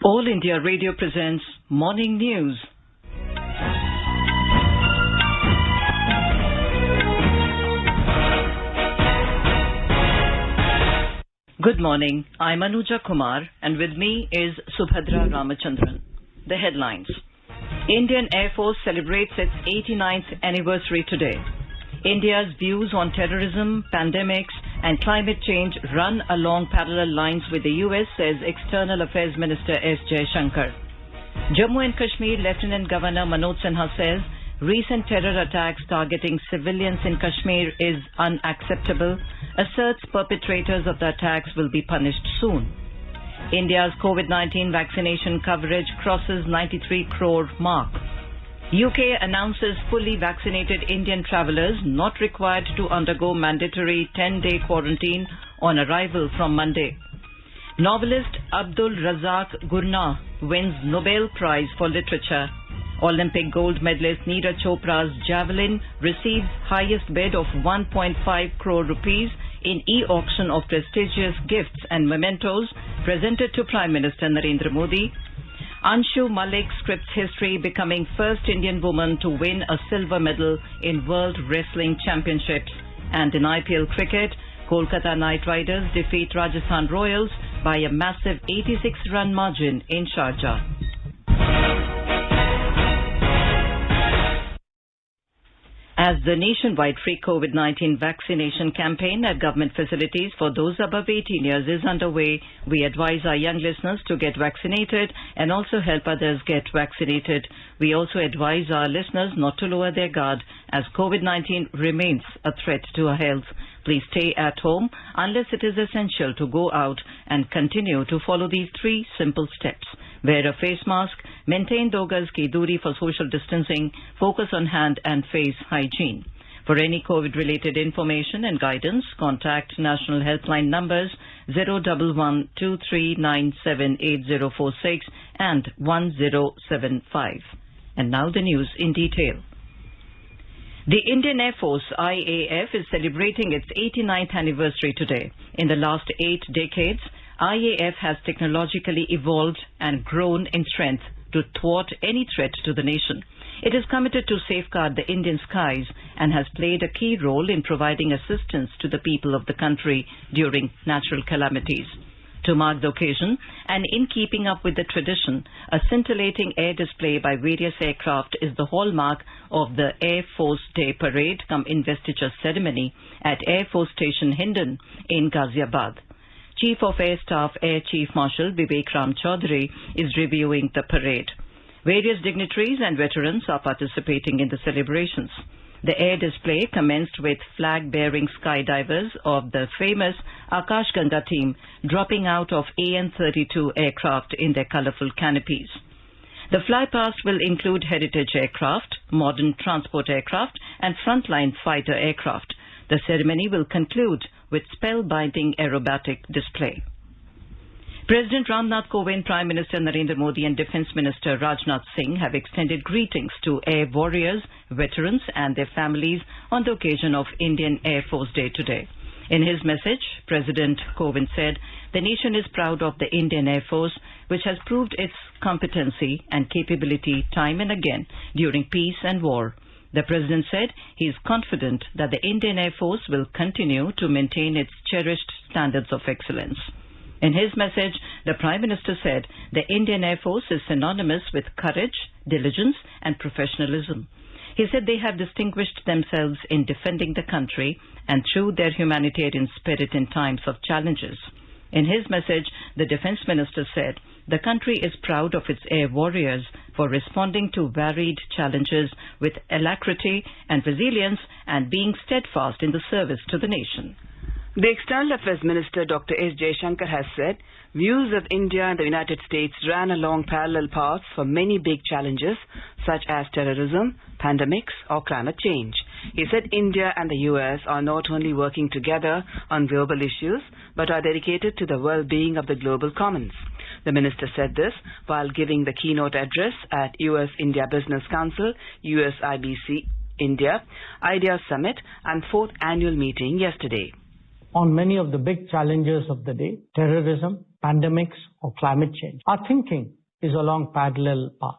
All India Radio presents Morning News. Good morning. I'm Anuja Kumar and with me is Subhadra Ramachandran. The headlines. Indian Air Force celebrates its 89th anniversary today. India's views on terrorism, pandemics and climate change run along parallel lines with the US, says External Affairs Minister S. Jaishankar. Jammu and Kashmir Lieutenant Governor Manoj Sinha says recent terror attacks targeting civilians in Kashmir is unacceptable, asserts perpetrators of the attacks will be punished soon. India's COVID-19 vaccination coverage crosses 93 crore mark. UK announces fully vaccinated Indian travellers not required to undergo mandatory 10-day quarantine on arrival from Monday. Novelist Abdul Razak Gurnah wins Nobel Prize for Literature. Olympic gold medalist Neeraj Chopra's javelin receives highest bid of 1.5 crore rupees in e-auction of prestigious gifts and mementos presented to Prime Minister Narendra Modi. Anshu Malik scripts history, becoming first Indian woman to win a silver medal in World Wrestling Championships. And in IPL cricket, Kolkata Knight Riders defeat Rajasthan Royals by a massive 86-run margin in Sharjah. As the nationwide free COVID-19 vaccination campaign at government facilities for those above 18 years is underway, we advise our young listeners to get vaccinated and also help others get vaccinated. We also advise our listeners not to lower their guard as COVID-19 remains a threat to our health. Please stay at home unless it is essential to go out and continue to follow these 3 simple steps. Wear a face mask, maintain 2 gaz ki doori for social distancing, focus on hand and face hygiene. For any COVID-related information and guidance, contact national helpline numbers 011-2397-8046 and 1075. And now the news in detail. The Indian Air Force, IAF, is celebrating its 89th anniversary today. In the last 8 decades, IAF has technologically evolved and grown in strength to thwart any threat to the nation. It is committed to safeguard the Indian skies and has played a key role in providing assistance to the people of the country during natural calamities. To mark the occasion, and in keeping up with the tradition, a scintillating air display by various aircraft is the hallmark of the Air Force Day Parade cum investiture ceremony at Air Force Station Hindon in Ghaziabad. Chief of Air Staff Air Chief Marshal Vivek Ram Chaudhary is reviewing the parade. Various dignitaries and veterans are participating in the celebrations. The air display commenced with flag-bearing skydivers of the famous Akash Ganga team dropping out of AN-32 aircraft in their colourful canopies. The flypast will include heritage aircraft, modern transport aircraft and frontline fighter aircraft. The ceremony will conclude with spellbinding aerobatic display. President Ramnath Kovind, Prime Minister Narendra Modi and Defence Minister Rajnath Singh have extended greetings to air warriors, veterans and their families on the occasion of Indian Air Force Day today. In his message, President Kovind said the nation is proud of the Indian Air Force, which has proved its competency and capability time and again during peace and war. The President said he is confident that the Indian Air Force will continue to maintain its cherished standards of excellence. In his message, the Prime Minister said the Indian Air Force is synonymous with courage, diligence and professionalism. He said they have distinguished themselves in defending the country and through their humanitarian spirit in times of challenges. In his message, the Defence Minister said the country is proud of its air warriors for responding to varied challenges with alacrity and resilience and being steadfast in the service to the nation. The External Affairs Minister Dr. S. Jaishankar has said views of India and the United States ran along parallel paths for many big challenges such as terrorism, pandemics or climate change. He said India and the US are not only working together on global issues but are dedicated to the well-being of the global commons. The minister said this while giving the keynote address at US-India Business Council, USIBC India, Idea Summit and 4th annual meeting yesterday. On many of the big challenges of the day, terrorism, pandemics, or climate change. Our thinking is along parallel paths.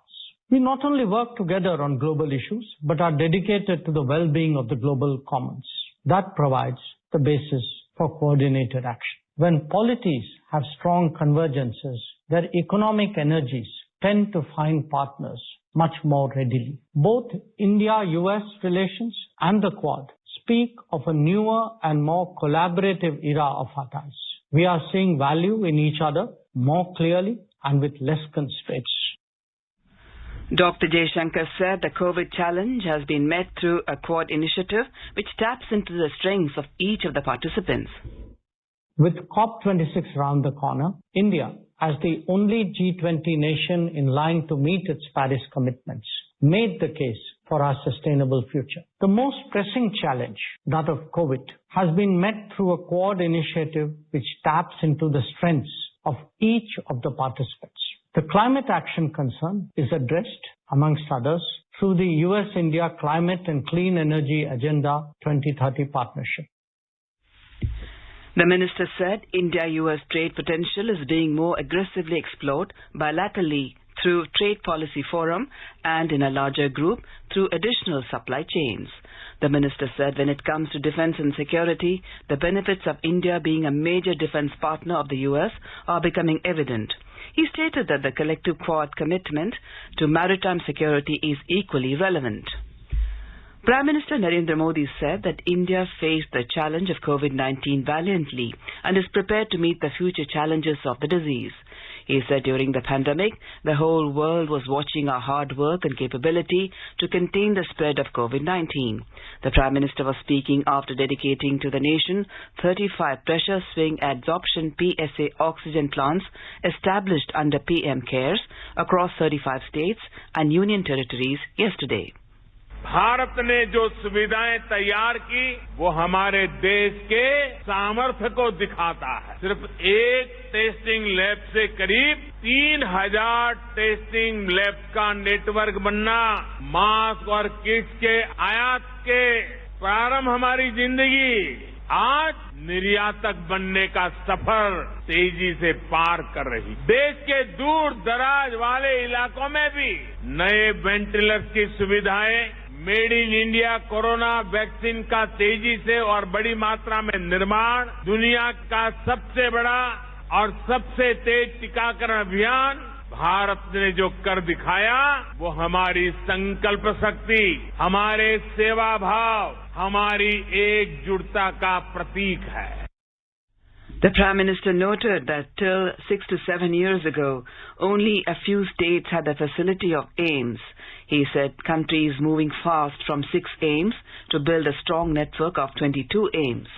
We not only work together on global issues, but are dedicated to the well-being of the global commons. That provides the basis for coordinated action. When polities have strong convergences, their economic energies tend to find partners much more readily. Both India-US relations and the Quad speak of a newer and more collaborative era of our ties. We are seeing value in each other more clearly and with less constraints. Dr. Jaishankar said the COVID challenge has been met through a Quad initiative which taps into the strengths of each of the participants. With COP26 round the corner, India, as the only G20 nation in line to meet its Paris commitments, made the case for our sustainable future. The most pressing challenge, that of COVID, has been met through a Quad initiative which taps into the strengths of each of the participants. The climate action concern is addressed, amongst others, through the US-India Climate and Clean Energy Agenda 2030 partnership. The minister said India-US trade potential is being more aggressively explored bilaterally through Trade Policy Forum and in a larger group through additional supply chains. The minister said when it comes to defense and security, the benefits of India being a major defense partner of the US are becoming evident. He stated that the collective Quad commitment to maritime security is equally relevant. Prime Minister Narendra Modi said that India faced the challenge of COVID-19 valiantly and is prepared to meet the future challenges of the disease. He said during the pandemic, the whole world was watching our hard work and capability to contain the spread of COVID-19. The Prime Minister was speaking after dedicating to the nation 35 pressure swing adsorption PSA oxygen plants established under PM CARES across 35 states and union territories yesterday. Bharat ने जो सुविधाएं तैयार की वो हमारे देश के सामर्थ्य को दिखाता है। सिर्फ एक टेस्टिंग लैब से करीब 3000 टेस्टिंग लैब का नेटवर्क बनना, मास्क और किट्स के आयात के प्रारंभ हमारी जिंदगी आज निर्यातक बनने का सफर तेजी से पार कर रही। देश के दूर दराज वाले इलाकों में भी नए वेंटिलेटर्स की सुविधाएं, made in India corona vaccine का तेजी से और बड़ी मात्रा में निर्माण, दुनिया का सबसे बड़ा और सबसे तेज टीकाकरण अभियान भारत ने जो कर दिखाया वो हमारी संकल्प शक्ति, हमारे सेवा भाव, हमारी एकजुटता का प्रतीक है. The Prime Minister noted that till 6 to 7 years ago, only a few states had the facility of AIIMS. He said country is moving fast from 6 AIIMS to build a strong network of 22 AIIMS.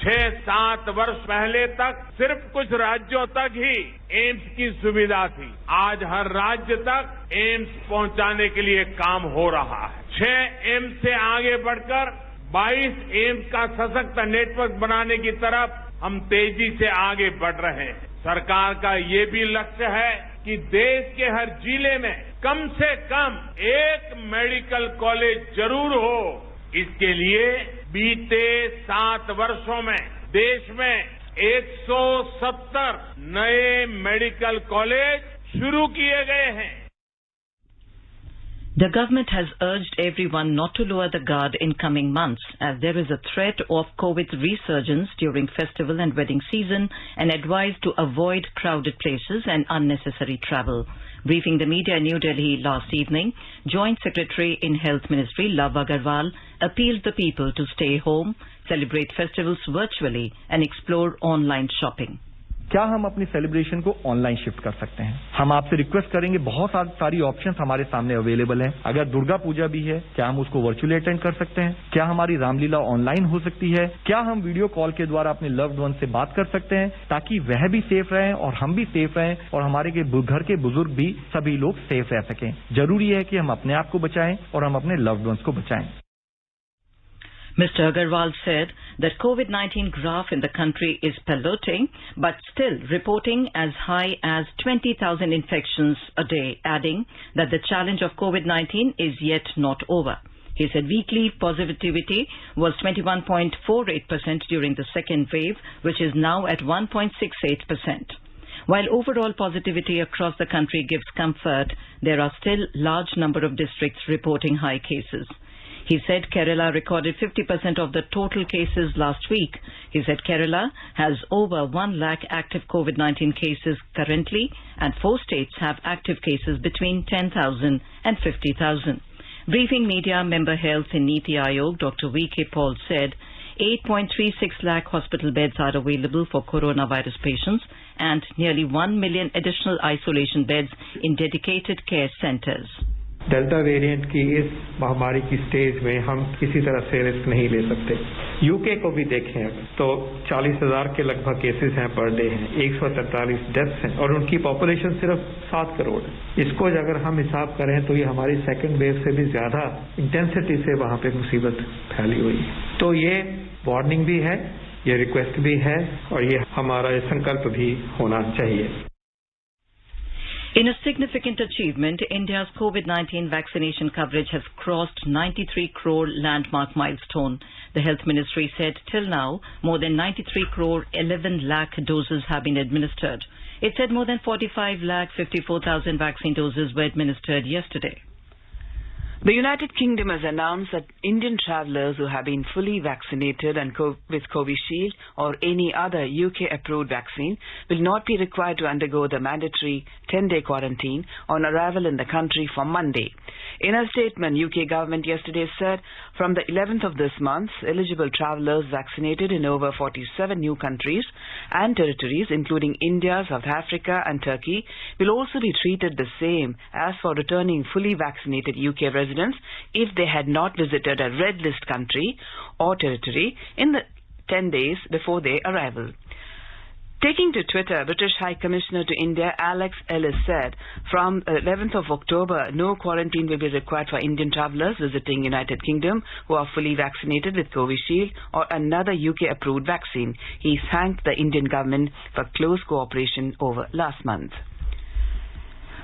6-7 वर्ष पहले तक सिर्फ कुछ राज्यों तक ही AIIMS की सुविधा थी. आज हर राज्य तक एम्स पहुंचाने के लिए काम हो रहा है. 6 एम्स से आगे बढ़कर 22 एम्स का सशक्त नेटवर्क बनाने की तरफ हम तेजी से आगे बढ़ रहे हैं. सरकार का ये भी लक्ष्य है कि देश के हर जिले में कम से कम एक मेडिकल कॉलेज जरूर हो. इसके लिए बीते 7 वर्षों में देश में 170 नए मेडिकल कॉलेज शुरू किए गए हैं. The government has urged everyone not to lower the guard in coming months as there is a threat of COVID resurgence during festival and wedding season and advised to avoid crowded places and unnecessary travel. Briefing the media in New Delhi last evening, Joint Secretary in Health Ministry Love Agarwal appealed the people to stay home, celebrate festivals virtually and explore online shopping. क्या हम अपनी celebration को online shift कर सकते हैं? हम आपसे request करेंगे, बहुत सारी ऑप्शंस हमारे सामने अवेलेबल हैं. अगर दुर्गा पूजा भी है, क्या हम उसको वर्चुअली अटेंड कर सकते हैं? क्या हमारी रामलीला ऑनलाइन हो सकती है? क्या हम वीडियो कॉल के द्वारा अपने लव्ड वन से बात कर सकते हैं ताकि वह भी सेफ रहें और हम भी सेफ रहें और हमारे घर के बुजुर्ग भी सभी लोग सेफ रह सकें? जरूरी है कि हम अपने आप को बचाएं और हम अपने लव्ड वंस को बचाएं. Mr. Agarwal said that COVID-19 graph in the country is palloting, but still reporting as high as 20,000 infections a day, adding that the challenge of COVID-19 is yet not over. He said weekly positivity was 21.48% during the second wave, which is now at 1.68%. While overall positivity across the country gives comfort, there are still large number of districts reporting high cases. He said Kerala recorded 50% of the total cases last week. He said Kerala has over 1 lakh active COVID-19 cases currently, and 4 states have active cases between 10,000 and 50,000. Briefing media member health in Niti Aayog, Dr. V.K. Paul said 8.36 lakh hospital beds are available for coronavirus patients and nearly 1 million additional isolation beds in dedicated care centres. Delta variant की इस महामारी की stage में हम किसी तरह से risk नहीं ले सकते। यूके को भी देखें तो 40,000 के लगभग केसेस हैं पर डे हैं, 143 डेथ्स हैं और उनकी पॉपुलेशन सिर्फ 7 करोड़ है। इसको अगर हम हिसाब करें तो ये हमारी सेकंड वेव से भी ज्यादा इंटेंसिटी से वहां पे मुसीबत फैली हुई है। तो ये वार्निंग भी है, ये रिक्वेस्ट भी है और ये हमारा संकल्प भी होना चाहिए। In a significant achievement, India's COVID-19 vaccination coverage has crossed 93 crore landmark milestone. The Health Ministry said till now, more than 93 crore 11 lakh doses have been administered. It said more than 45 lakh 54,000 vaccine doses were administered yesterday. The United Kingdom has announced that Indian travellers who have been fully vaccinated and with Covishield or any other UK-approved vaccine will not be required to undergo the mandatory 10-day quarantine on arrival in the country from Monday. In a statement, UK government yesterday said from the 11th of this month, eligible travellers vaccinated in over 47 new countries and territories, including India, South Africa and Turkey, will also be treated the same as for returning fully vaccinated UK residents if they had not visited a red list country or territory in the 10 days before their arrival. Taking to Twitter, British High Commissioner to India Alex Ellis said from 11th of October, no quarantine will be required for Indian travellers visiting United Kingdom who are fully vaccinated with Covishield or another UK-approved vaccine. He thanked the Indian government for close cooperation over last month.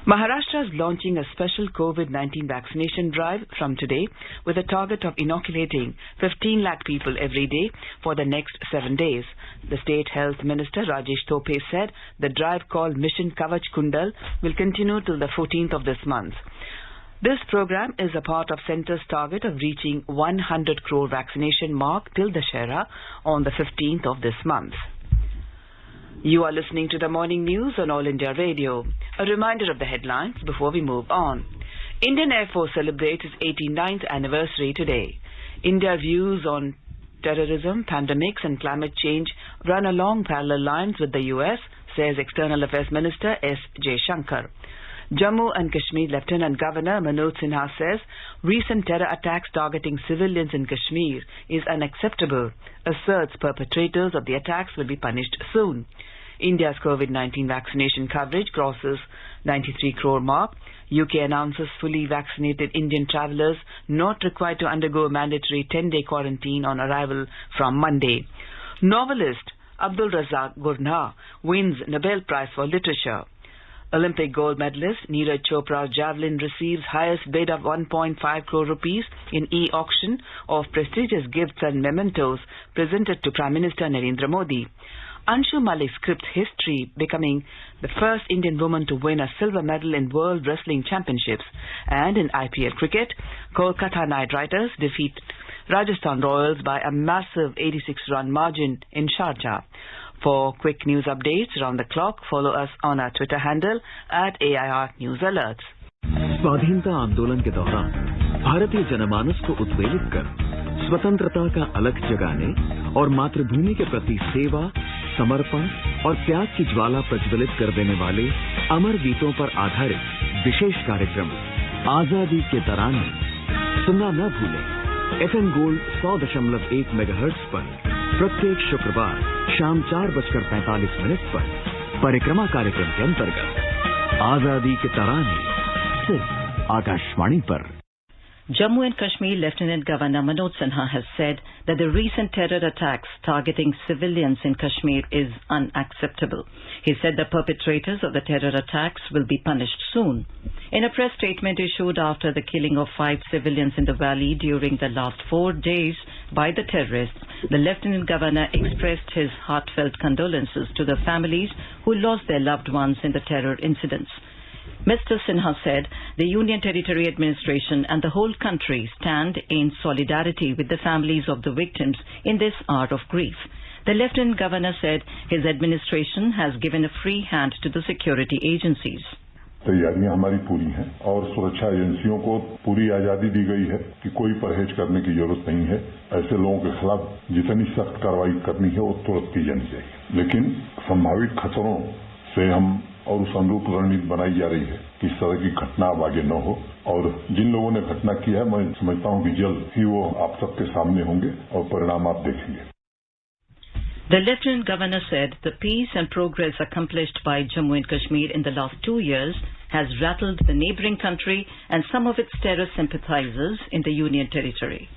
Maharashtra is launching a special COVID-19 vaccination drive from today with a target of inoculating 15 lakh people every day for the next 7 days. The State Health Minister Rajesh Tope said the drive called Mission Kavach Kundal will continue till the 14th of this month. This program is a part of Centre's target of reaching 100 crore vaccination mark till Dussehra on the 15th of this month. You are listening to the morning news on All India Radio. A reminder of the headlines before we move on. Indian Air Force celebrates its 89th anniversary today. India's views on terrorism, pandemics and climate change run along parallel lines with the US, says External Affairs Minister S. Jaishankar. Jammu and Kashmir Lieutenant Governor Manoj Sinha says recent terror attacks targeting civilians in Kashmir is unacceptable, asserts perpetrators of the attacks will be punished soon. India's COVID-19 vaccination coverage crosses 93 crore mark. UK announces fully vaccinated Indian travellers not required to undergo mandatory 10-day quarantine on arrival from Monday. Novelist Abdul Razak Gurnah wins Nobel Prize for Literature. Olympic gold medalist Neeraj Chopra's javelin receives highest bid of 1.5 crore rupees in e-auction of prestigious gifts and mementos presented to Prime Minister Narendra Modi. Anshu Malik scripts history, becoming the first Indian woman to win a silver medal in World Wrestling Championships. And in IPL cricket, Kolkata Knight Riders defeat Rajasthan Royals by a massive 86-run margin in Sharjah. For quick news updates around the clock, follow us on our Twitter handle @AIR News Alerts. स्वाधीनता आंदोलन के दौरान भारतीय जनमानस को उत्प्रेरित कर स्वतंत्रता का अलख जगाने और मातृभूमि के प्रति सेवा, समर्पण और त्याग की ज्वाला प्रज्वलित कर देने वाले अमर गीतों पर आधारित विशेष कार्यक्रम आजादी के तराने सुनना न भूलें। FM गोल्ड 100.1 मेगाहर्ट्ज पर प्रत्येक शुक्रवार शाम 4:45 पर परिक्रमा कार्यक्रम के अंतर्गत आजादी के तराने सिर्फ आकाशवाणी पर। Jammu and Kashmir Lieutenant Governor Manoj Sinha has said that the recent terror attacks targeting civilians in Kashmir is unacceptable. He said the perpetrators of the terror attacks will be punished soon. In a press statement issued after the killing of 5 civilians in the valley during the last 4 days by the terrorists, the Lieutenant Governor expressed his heartfelt condolences to the families who lost their loved ones in the terror incidents. Mr. Sinha said the Union Territory Administration and the whole country stand in solidarity with the families of the victims in this hour of grief. The Lieutenant Governor said his administration has given a free hand to the security agencies. तैयारियां हमारी पूरी हैं और सुरक्षा एजेंसियों को पूरी आजादी दी गई है कि कोई परहेज करने की जरूरत नहीं है। ऐसे लोगों के खिलाफ जितनी सख्त कार्रवाई करनी है वो तुरंत की जानी चाहिए। लेकिन संभावित खतरों से हम और उस अनुरूप रणनीति बनाई जा रही है कि इस तरह की घटना अब आगे न हो और जिन लोगों ने घटना की है मैं समझता हूं कि जल्द ही वो आप सबके सामने होंगे और परिणाम आप देखेंगे। The Lieutenant Governor said the peace and progress accomplished by Jammu and Kashmir in the last 2 years has rattled the neighbouring country and some of its terror sympathizers in the Union Territory.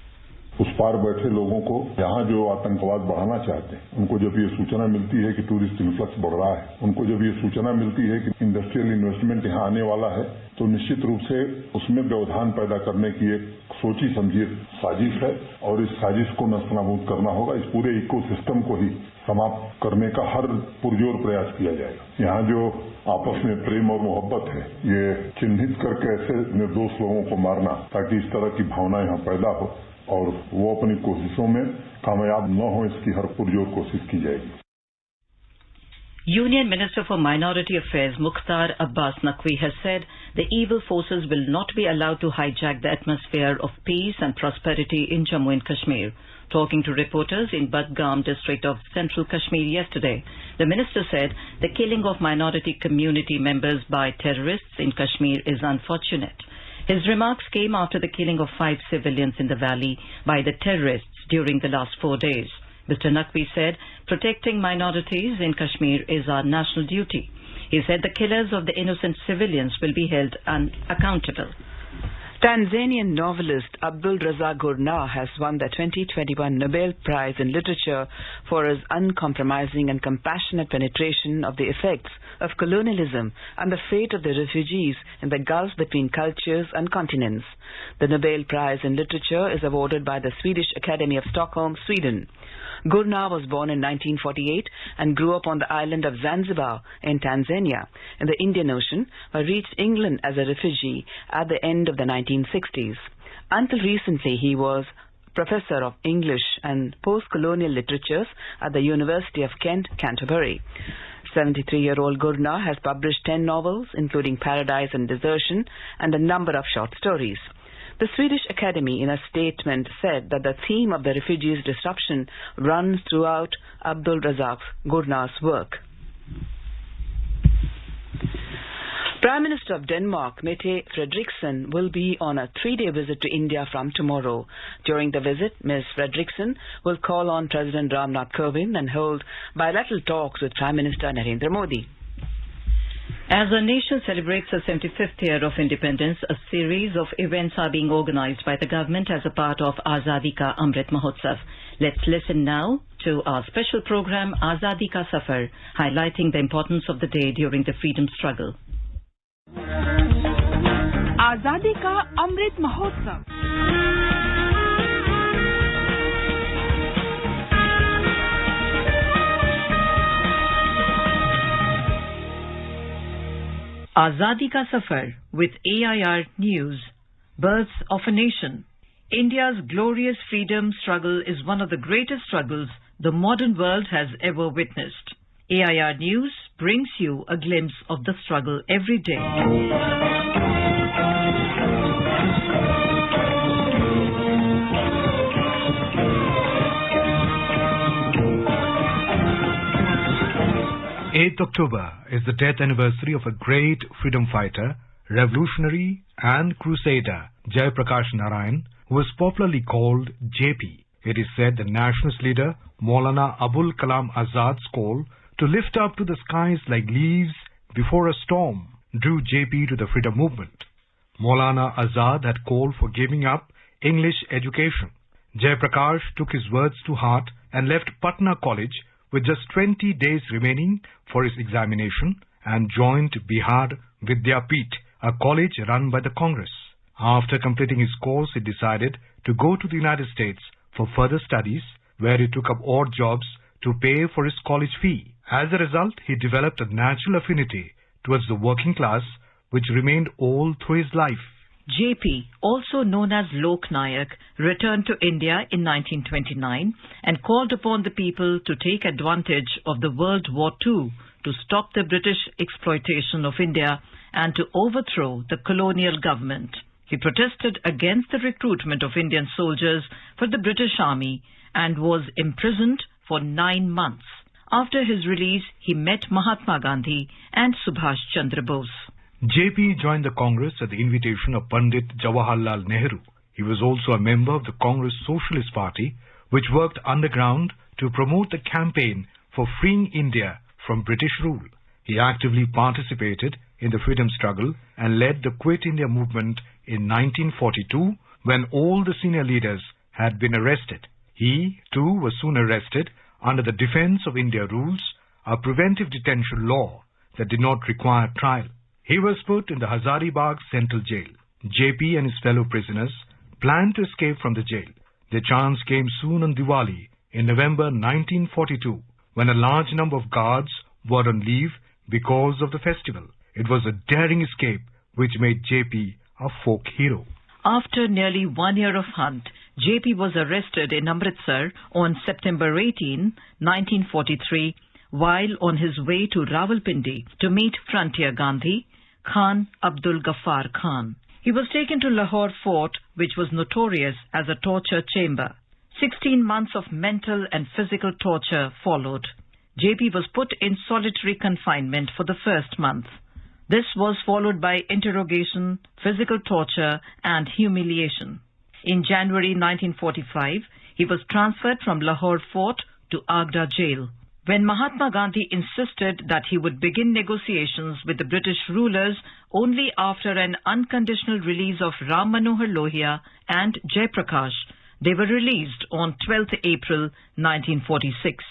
उस पार बैठे लोगों को यहाँ जो आतंकवाद बढ़ाना चाहते हैं उनको जब ये सूचना मिलती है कि टूरिस्ट इन्फ्लक्स बढ़ रहा है, उनको जब ये सूचना मिलती है कि इंडस्ट्रियल इन्वेस्टमेंट यहाँ आने वाला है, तो निश्चित रूप से उसमें व्यवधान पैदा करने की एक सोची समझी साजिश है और इस साजिश को नस्तनाबूद करना होगा। इस पूरे इकोसिस्टम को ही समाप्त करने का हर पुरजोर प्रयास किया जाएगा। यहाँ जो आपस में प्रेम और मोहब्बत है ये चिन्हित करके ऐसे निर्दोष लोगों को मारना ताकि इस तरह की भावना यहाँ पैदा हो और वो अपनी कोशिशों में कामयाब न हो इसकी हर पुरजोर कोशिश की जाएगी। Union Minister for Minority Affairs Mukhtar Abbas Naqvi has said the evil forces will not be allowed to hijack the atmosphere of peace and prosperity in Jammu and Kashmir. Talking to reporters in Budgam district of central Kashmir yesterday, the minister said the killing of minority community members by terrorists in Kashmir is unfortunate. His remarks came after the killing of 5 civilians in the valley by the terrorists during the last 4 days. Mr. Naqvi said protecting minorities in Kashmir is our national duty. He said the killers of the innocent civilians will be held accountable. Tanzanian novelist Abdul Razak Gurnah has won the 2021 Nobel Prize in Literature for his uncompromising and compassionate penetration of the effects of colonialism and the fate of the refugees in the gulf between cultures and continents. The Nobel Prize in Literature is awarded by the Swedish Academy of Stockholm, Sweden. Gurnah was born in 1948 and grew up on the island of Zanzibar in Tanzania in the Indian Ocean, but reached England as a refugee at the end of the 1960s. Until recently, he was Professor of English and Post-Colonial Literatures at the University of Kent, Canterbury. 73-year-old Gurnah has published 10 novels, including Paradise and Desertion, and a number of short stories. The Swedish Academy, in a statement, said that the theme of the refugees' disruption runs throughout Abdul Razak Gurnah's work. Prime Minister of Denmark, Mette Frederiksen, will be on a 3-day visit to India from tomorrow. During the visit, Ms. Frederiksen will call on President Ramnath Kovind and hold bilateral talks with Prime Minister Narendra Modi. As our nation celebrates the 75th year of independence, a series of events are being organized by the government as a part of Azadi Ka Amrit Mahotsav. Let's listen now to our special program Azadi Ka Safar, highlighting the importance of the day during the freedom struggle. आजादी का Amrit Mahotsav. Azadi Ka Safar with AIR News. Births of a Nation. India's glorious freedom struggle is one of the greatest struggles the modern world has ever witnessed. AIR News brings you a glimpse of the struggle every day. October is the death anniversary of a great freedom fighter, revolutionary and crusader, Jai Prakash Narayan, who was popularly called JP. It is said the nationalist leader, Maulana Abul Kalam Azad's call to lift up to the skies like leaves before a storm drew JP to the freedom movement. Maulana Azad had called for giving up English education. Jai Prakash took his words to heart and left Patna College with just 20 days remaining for his examination and joined Bihar Vidyapeeth, a college run by the Congress. After completing his course, he decided to go to the United States for further studies, where he took up odd jobs to pay for his college fee. As a result, he developed a natural affinity towards the working class, which remained all through his life. JP, also known as Lok Nayak, returned to India in 1929 and called upon the people to take advantage of the World War II to stop the British exploitation of India and to overthrow the colonial government. He protested against the recruitment of Indian soldiers for the British Army and was imprisoned for 9 months. After his release, he met Mahatma Gandhi and Subhash Chandra Bose. JP joined the Congress at the invitation of Pandit Jawaharlal Nehru. He was also a member of the Congress Socialist Party, which worked underground to promote the campaign for freeing India from British rule. He actively participated in the freedom struggle and led the Quit India movement in 1942 when all the senior leaders had been arrested. He, too, was soon arrested under the Defence of India rules, a preventive detention law that did not require trial. He was put in the Hazaribagh Central Jail. JP and his fellow prisoners planned to escape from the jail. Their chance came soon on Diwali in November 1942, when a large number of guards were on leave because of the festival. It was a daring escape which made JP a folk hero. After nearly 1 year of hunt, JP was arrested in Amritsar on September 18, 1943, while on his way to Rawalpindi to meet Frontier Gandhi, Khan Abdul Ghaffar Khan. He was taken to Lahore Fort, which was notorious as a torture chamber. 16 months of mental and physical torture followed. JP was put in solitary confinement for the first month. This was followed by interrogation, physical torture, and humiliation. In January 1945, he was transferred from Lahore Fort to Agra Jail. When Mahatma Gandhi insisted that he would begin negotiations with the British rulers only after an unconditional release of Ram Manohar Lohia and Jai Prakash, they were released on 12th April 1946.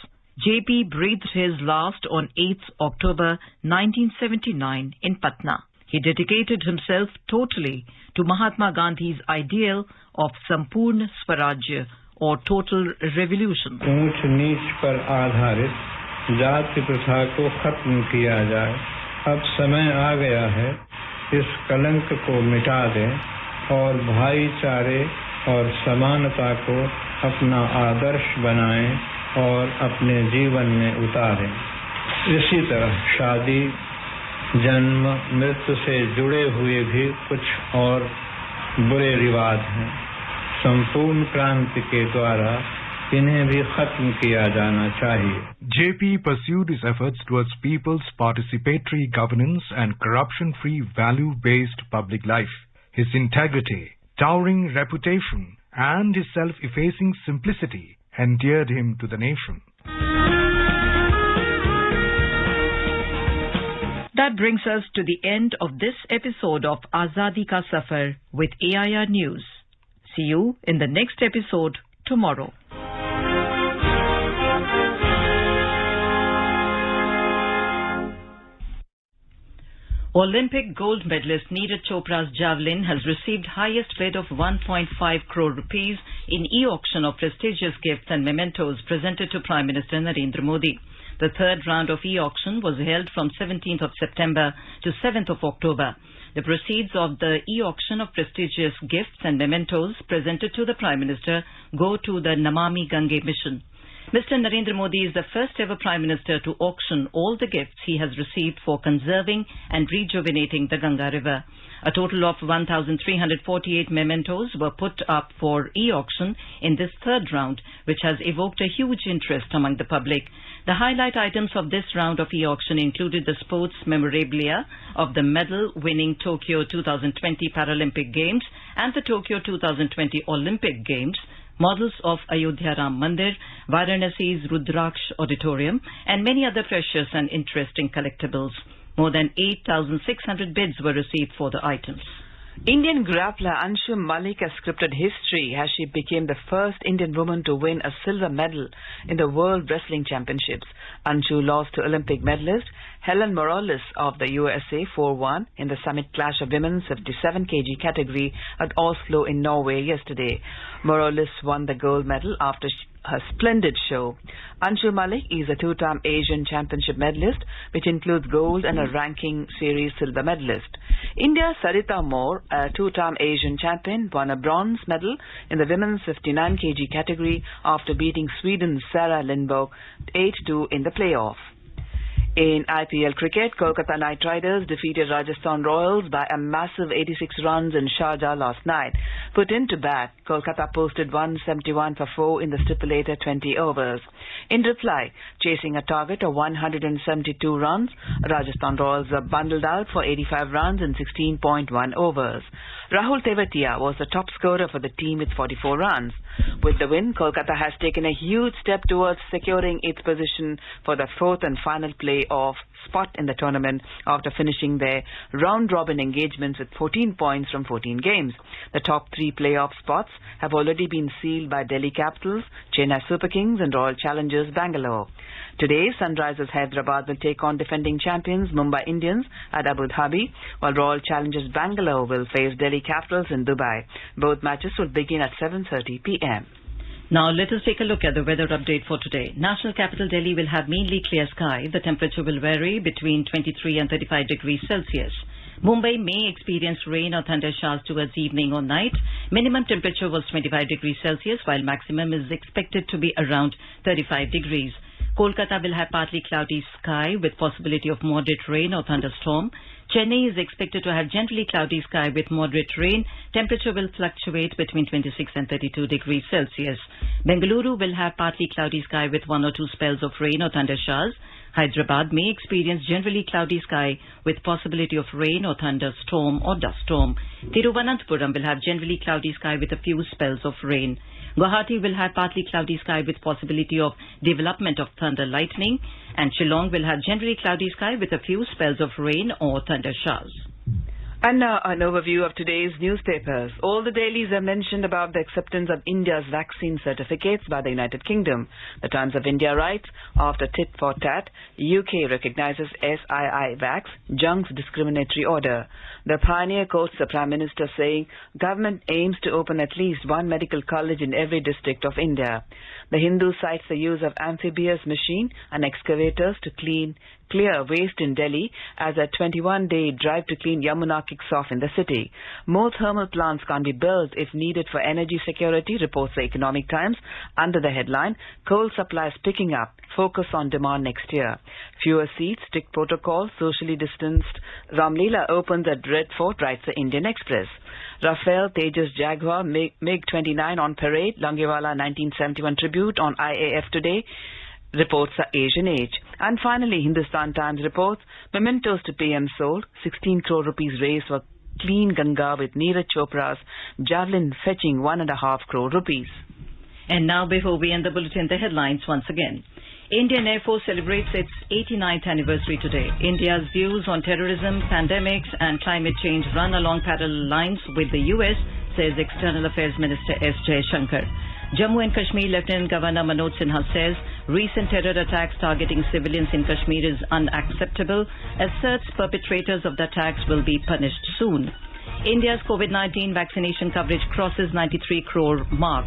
JP breathed his last on 8th October 1979 in Patna. He dedicated himself totally to Mahatma Gandhi's ideal of Sampurna Swarajya or total revolution. ऊंच नीच पर आधारित जाति प्रथा को खत्म किया जाए। अब समय आ गया है इस कलंक को मिटा दें और भाईचारे और समानता को अपना आदर्श बनाएं और अपने जीवन में उतारें। इसी तरह शादी, जन्म, मृत्यु से जुड़े हुए भी कुछ और बुरे रिवाज हैं। संपूर्ण क्रांति के द्वारा इन्हें भी खत्म किया जाना चाहिए। JP pursued his efforts towards people's participatory governance and corruption-free value-based public life. His integrity, towering reputation, and his self-effacing simplicity endeared him to the nation. That brings us to the end of this episode of Azadi Ka Safar with AIR News. See you in the next episode tomorrow. Olympic gold medalist Neeraj Chopra's javelin has received highest bid of 1.5 crore rupees in e-auction of prestigious gifts and mementos presented to Prime Minister Narendra Modi. The third round of e-auction was held from 17th of September to 7th of October. The proceeds of the e-auction of prestigious gifts and mementos presented to the Prime Minister go to the Namami Gange mission. Mr. Narendra Modi is the first ever Prime Minister to auction all the gifts he has received for conserving and rejuvenating the Ganga River. A total of 1,348 mementos were put up for e-auction in this third round, which has evoked a huge interest among the public. The highlight items of this round of e-auction included the sports memorabilia of the medal-winning Tokyo 2020 Paralympic Games and the Tokyo 2020 Olympic Games, models of Ayodhya Ram Mandir, Varanasi's Rudraksh Auditorium, and many other precious and interesting collectibles. More than 8,600 bids were received for the items. Indian grappler Anshu Malik has scripted history as she became the first Indian woman to win a silver medal in the World Wrestling Championships. Anshu lost to Olympic medalist Helen Morales of the USA 4-1 in the summit clash of women's 57 kg category at Oslo in Norway yesterday. Morales won the gold medal after her splendid show. Anshu Malik is a two-time Asian Championship medalist, which includes gold and a ranking series silver medalist. India's Sarita Moore, a two-time Asian champion, won a bronze medal in the women's 59 kg category after beating Sweden's Sarah Lindberg 8-2 in the playoff. In IPL cricket, Kolkata Knight Riders defeated Rajasthan Royals by a massive 86 runs in Sharjah last night. Put into bat, Kolkata posted 171 for 4 in the stipulated 20 overs. In reply, chasing a target of 172 runs, Rajasthan Royals were bundled out for 85 runs in 16.1 overs. Rahul Tewatia was the top scorer for the team with 44 runs. With the win, Kolkata has taken a huge step towards securing its position for the fourth and final playoff spot in the tournament after finishing their round-robin engagements with 14 points from 14 games. The top 3 playoff spots have already been sealed by Delhi Capitals, Chennai Super Kings and Royal Challengers Bangalore. Today, Sunrisers Hyderabad will take on defending champions Mumbai Indians at Abu Dhabi, while Royal Challengers Bangalore will face Delhi Capitals in Dubai. Both matches will begin at 7:30 p.m. Now let us take a look at the weather update for today. National capital Delhi will have mainly clear sky. The temperature will vary between 23 and 35 degrees Celsius. Mumbai may experience rain or thunder showers towards evening or night. Minimum temperature was 25 degrees Celsius, while maximum is expected to be around 35 degrees. Kolkata will have partly cloudy sky with possibility of moderate rain or thunderstorm. Chennai is expected to have generally cloudy sky with moderate rain. Temperature will fluctuate between 26 and 32 degrees Celsius. Bengaluru will have partly cloudy sky with 1 or 2 spells of rain or thunder showers. Hyderabad may experience generally cloudy sky with possibility of rain or thunderstorm or dust storm. Thiruvananthapuram will have generally cloudy sky with a few spells of rain. Guwahati will have partly cloudy sky with possibility of development of thunder lightning, and Shillong will have generally cloudy sky with a few spells of rain or thunder showers. And now an overview of today's newspapers. All the dailies have mentioned about the acceptance of India's vaccine certificates by the United Kingdom. The Times of India writes, after tit for tat, UK recognizes SII Vax, Jung's discriminatory order. The Pioneer quotes the Prime Minister saying, government aims to open at least one medical college in every district of India. The Hindu cites the use of amphibious machine and excavators to clear waste in Delhi as a 21-day drive to clean Yamuna kicks off in the city. More thermal plants can't be built if needed for energy security, reports the Economic Times under the headline, Coal supplies picking up, focus on demand next year. Fewer seats, strict protocol, socially distanced Ramlila opens at Red Fort, writes the Indian Express. Rafale, Tejas Jaguar, MiG-29 on parade, Langewala 1971 tribute on IAF today, reports the Asian Age. And finally, Hindustan Times reports, mementos to PM sold, 16 crore rupees raised for clean Ganga with Neeraj Chopra's javelin fetching 1.5 crore rupees. And now, before we end the bulletin, the headlines once again. Indian Air Force celebrates its 89th anniversary today. India's views on terrorism, pandemics and climate change run along parallel lines with the US, says External Affairs Minister S. Jaishankar. Jammu and Kashmir Lieutenant Governor Manoj Sinha says recent terror attacks targeting civilians in Kashmir is unacceptable, asserts perpetrators of the attacks will be punished soon. India's COVID-19 vaccination coverage crosses 93 crore mark.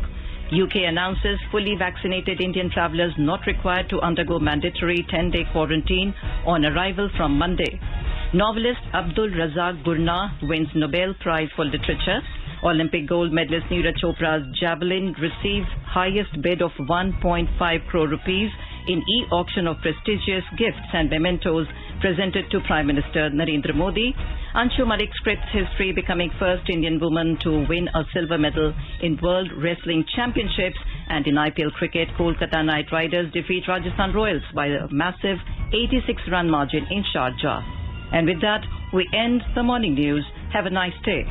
UK announces fully vaccinated Indian travellers not required to undergo mandatory 10-day quarantine on arrival from Monday. Novelist Abdul Razak Gurnah wins Nobel Prize for Literature. Olympic gold medalist Neeraj Chopra's javelin received highest bid of 1.5 crore rupees in e-auction of prestigious gifts and mementos presented to Prime Minister Narendra Modi. Anshu Malik scripts history, becoming first Indian woman to win a silver medal in World Wrestling Championships. And in IPL cricket, Kolkata Knight Riders defeat Rajasthan Royals by a massive 86-run margin in Sharjah. And with that, we end the morning news. Have a nice day.